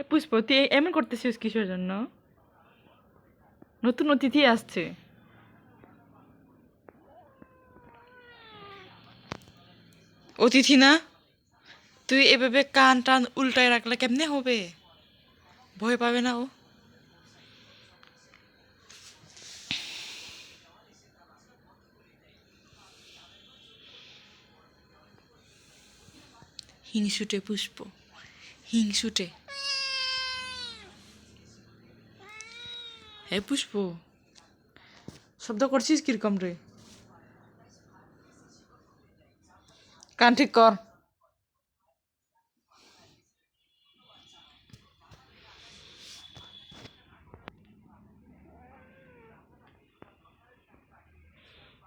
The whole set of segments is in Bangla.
পুষ্প, তুই এমন করতেছিস কিসের জন্য? নতুন অতিথি আসছে। অতিথি না, তুই এভাবে কান টান উল্টায় রাখলে কেমনে হবে? ভয় পাবে না ও? হিংসুটে পুষ্প, হিংসুটে। হ্যাঁ পুষ্প, শব্দ করছিস কিরকম রে? কান ঠিক কর।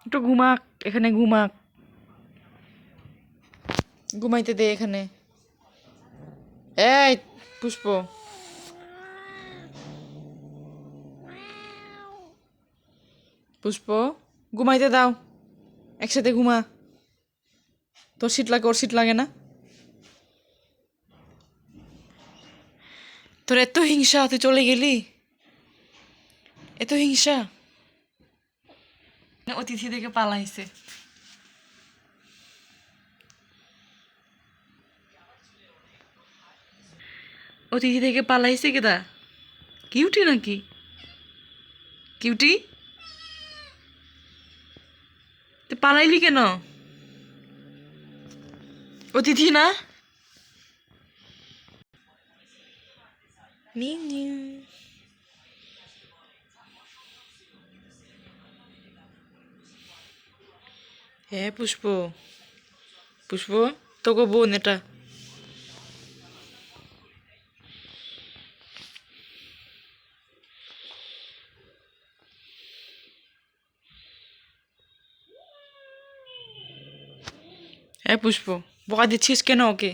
একটু ঘুমাক, এখানে ঘুমাক, ঘুমাইতে দে এখানে। এই পুষ্প, পুষ্প ঘুমাইতে দাও, একসাথে ঘুমা। তোর শীত লাগে, ওর শীত লাগে না? তোর এত হিংসা, তুই চলে গেলি? এত হিংসা? অতিথি দেখে পালাইছে। অতিথি থেকে পালাইছে কেদা? কিউটি নাকি? কিউটি, তুই পালাইলি কেন? অতিথি না? Mu mu. হ্যাঁ পুষ্প, পুষ্প তোকে বোন এটা। হ্যাঁ পুষ্প, বকা দিচ্ছিস কেন ওকে?